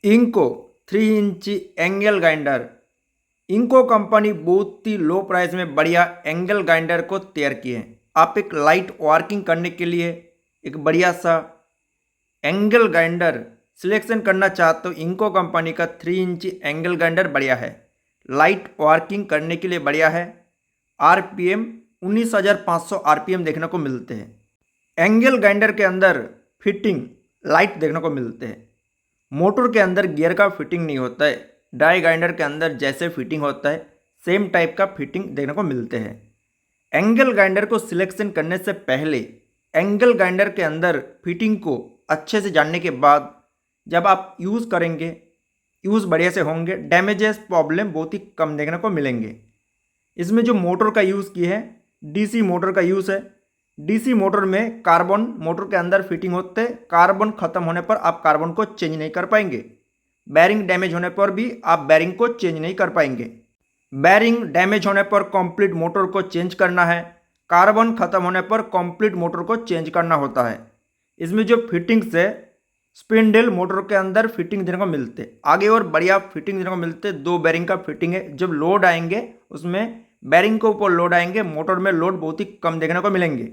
इंको 3 inch angle grinder. इंको company बहुत ही लो price में बढ़िया एंगल ग्राइंडर को तैयार किए हैं। आप एक लाइट वर्किंग करने के लिए एक बढ़िया सा एंगल ग्राइंडर सिलेक्शन करना चाहते हो, इंको कंपनी का 3 इंच एंगल ग्राइंडर बढ़िया है। लाइट वर्किंग करने के लिए बढ़िया है। आरपीएम 19,500 आरपीएम देखने को मिलते हैं। एंगल ग्राइंडर के अंदर फिटिंग लाइट देखने को मिलते हैं। मोटर के अंदर गियर का फिटिंग नहीं होता है। ड्राई ग्राइंडर के अंदर जैसे फिटिंग होता है सेम टाइप का फिटिंग देखने को मिलते हैं। एंगल ग्राइंडर को सिलेक्शन करने से पहले एंगल ग्राइंडर के अंदर फिटिंग को अच्छे से जानने के बाद जब आप यूज़ करेंगे, यूज़ बढ़िया से होंगे, डैमेजेस प्रॉब्लम बहुत ही कम देखने को मिलेंगे। इसमें जो मोटर का यूज़ किया है डीसी मोटर का यूज़ है। डीसी मोटर में कार्बन मोटर के अंदर फिटिंग होते हैं। कार्बन खत्म होने पर आप कार्बन को चेंज नहीं कर पाएंगे। बैरिंग डैमेज होने पर भी आप बैरिंग को चेंज नहीं कर पाएंगे। बैरिंग डैमेज होने पर कंप्लीट मोटर को चेंज करना है। कार्बन खत्म होने पर कंप्लीट मोटर को चेंज करना होता है। इसमें जो फिटिंग्स है स्पिंडल मोटर के अंदर फिटिंग देने को मिलते, आगे और बढ़िया फिटिंग देने को मिलते। 2 बैरिंग का फिटिंग है। जब लोड आएंगे उसमें बैरिंग के ऊपर लोड आएंगे, मोटर में लोड बहुत ही कम देखने को मिलेंगे।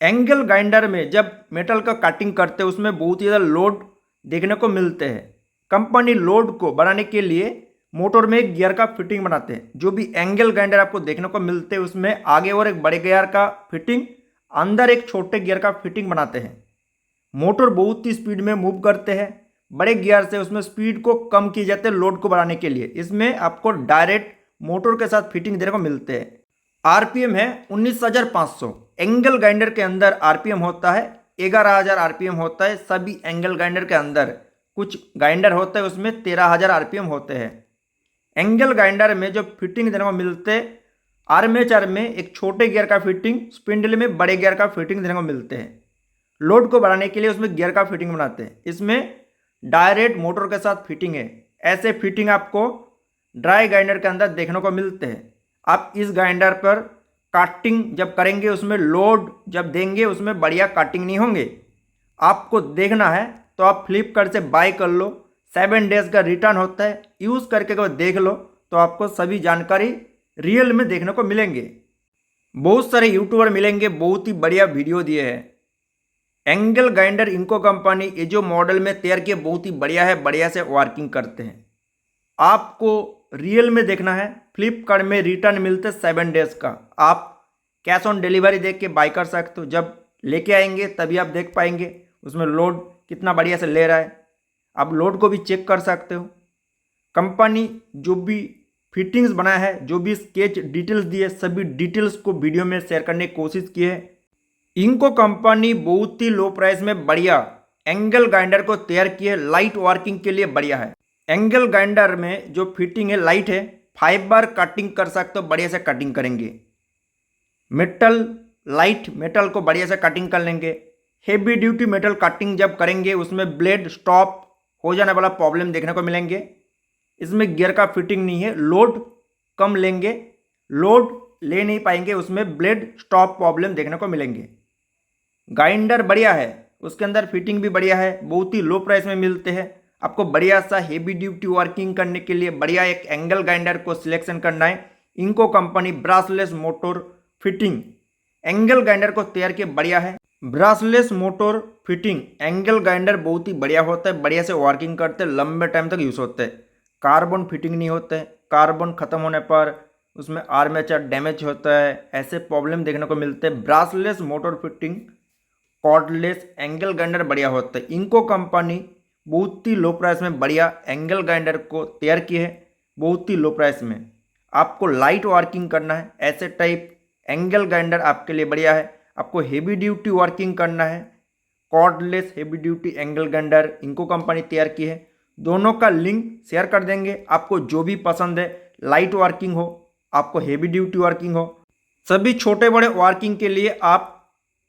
एंगल ग्राइंडर में जब मेटल का कटिंग करते हैं उसमें बहुत ही ज़्यादा लोड देखने को मिलते हैं। कंपनी लोड को बढ़ाने के लिए मोटर में एक गियर का फिटिंग बनाते हैं। जो भी एंगल ग्राइंडर आपको देखने को मिलते हैं उसमें आगे और एक बड़े गियर का फिटिंग, अंदर एक छोटे गियर का फिटिंग बनाते हैं। मोटर बहुत ही स्पीड में मूव करते हैं। बड़े गियर से उसमें स्पीड को कम की जाती है लोड को बढ़ाने के लिए। इसमें आपको डायरेक्ट मोटर के साथ फिटिंग देने को मिलते हैं। आरपीएम है 19,500। एंगल ग्राइंडर के अंदर आरपीएम होता है 11,000 आरपीएम होता है। सभी एंगल ग्राइंडर के अंदर कुछ ग्राइंडर होते हैं उसमें 13,000 आरपीएम होते हैं। एंगल ग्राइंडर में जो फिटिंग देने को मिलते, आर्मेचर में एक छोटे गियर का फिटिंग, स्पिंडल में बड़े गियर का फिटिंग देने को मिलते हैं। लोड को बढ़ाने के लिए उसमें गियर का फिटिंग बनाते हैं। इसमें डायरेक्ट मोटर के साथ फिटिंग है। ऐसे फिटिंग आपको ड्राई ग्राइंडर के अंदर देखने को मिलते हैं। आप इस ग्राइंडर पर काटिंग जब करेंगे उसमें लोड जब देंगे उसमें बढ़िया काटिंग नहीं होंगे। आपको देखना है तो आप फ्लिपकार्ट से बाय कर लो। 7 डेज का रिटर्न होता है। यूज़ करके अगर देख लो तो आपको सभी जानकारी रियल में देखने को मिलेंगे। बहुत सारे यूट्यूबर मिलेंगे, बहुत ही बढ़िया वीडियो दिए हैं। एंगल ग्राइंडर इंको कंपनी ये जो मॉडल में तैयार किए बहुत ही बढ़िया है, बढ़िया से वर्किंग करते हैं। आपको रियल में देखना है। फ्लिपकार्ट में रिटर्न मिलते 7 डेज का। आप कैश ऑन डिलीवरी देख के बाय कर सकते हो। जब लेके आएंगे तभी आप देख पाएंगे उसमें लोड कितना बढ़िया से ले रहा है। आप लोड को भी चेक कर सकते हो। कंपनी जो भी फिटिंग्स बनाया है, जो भी स्केच डिटेल्स दिए, सभी डिटेल्स को वीडियो में शेयर करने की कोशिश की है। इंको कंपनी बहुत ही लो प्राइस में बढ़िया एंगल ग्राइंडर को तैयार किए, लाइट वर्किंग के लिए बढ़िया है। एंगल ग्राइंडर में जो फिटिंग है लाइट है। 5 बार कटिंग कर सकते हो, बढ़िया से कटिंग करेंगे। मेटल लाइट मेटल को बढ़िया से कटिंग कर लेंगे। हेवी ड्यूटी मेटल कटिंग जब करेंगे उसमें ब्लेड स्टॉप हो जाने वाला प्रॉब्लम देखने को मिलेंगे। इसमें गियर का फिटिंग नहीं है। लोड कम लेंगे, लोड ले नहीं पाएंगे, उसमें ब्लेड स्टॉप प्रॉब्लम देखने को मिलेंगे। ग्राइंडर बढ़िया है, उसके अंदर फिटिंग भी बढ़िया है। बहुत ही लो प्राइस में मिलते हैं। आपको बढ़िया सा हेवी ड्यूटी वर्किंग करने के लिए बढ़िया एक एंगल ग्राइंडर को सिलेक्शन करना है। इंको company brushless motor fitting angle grinder को तैयार किए बढ़िया है। Brushless motor fitting angle grinder बहुत ही बढ़िया होता है, बढ़िया से वर्किंग करते हैं, लंबे टाइम तक यूज़ होते हैं। कार्बन फिटिंग नहीं होते। कार्बन खत्म होने पर उसमें आर्मेचर डैमेज होता है, ऐसे प्रॉब्लम देखने को मिलते हैं। Brushless motor fitting cordless angle grinder बढ़िया होता है। इंको कंपनी बहुत ही लो प्राइस में बढ़िया एंगल ग्राइंडर को तैयार की है। बहुत ही लो प्राइस में आपको लाइट वर्किंग करना है, ऐसे टाइप एंगल ग्राइंडर आपके लिए बढ़िया है। आपको हेवी ड्यूटी वर्किंग करना है, cordless heavy duty angle grinder इंको कंपनी तैयार की है। दोनों का लिंक शेयर कर देंगे। आपको जो भी पसंद है, लाइट वर्किंग हो, आपको हेवी ड्यूटी वर्किंग हो, सभी छोटे बड़े वर्किंग के लिए आप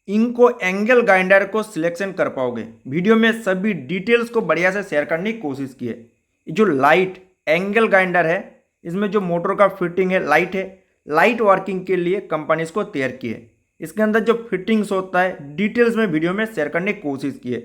इनको एंगल ग्राइंडर को सिलेक्शन कर पाओगे। वीडियो में सभी डिटेल्स को बढ़िया से शेयर करने की कोशिश की है। जो लाइट एंगल ग्राइंडर है इसमें जो मोटर का फिटिंग है लाइट है। लाइट वर्किंग के लिए कंपनी इसको तैयार की है। इसके अंदर जो फिटिंग्स होता है डिटेल्स में वीडियो में शेयर करने की कोशिश की है।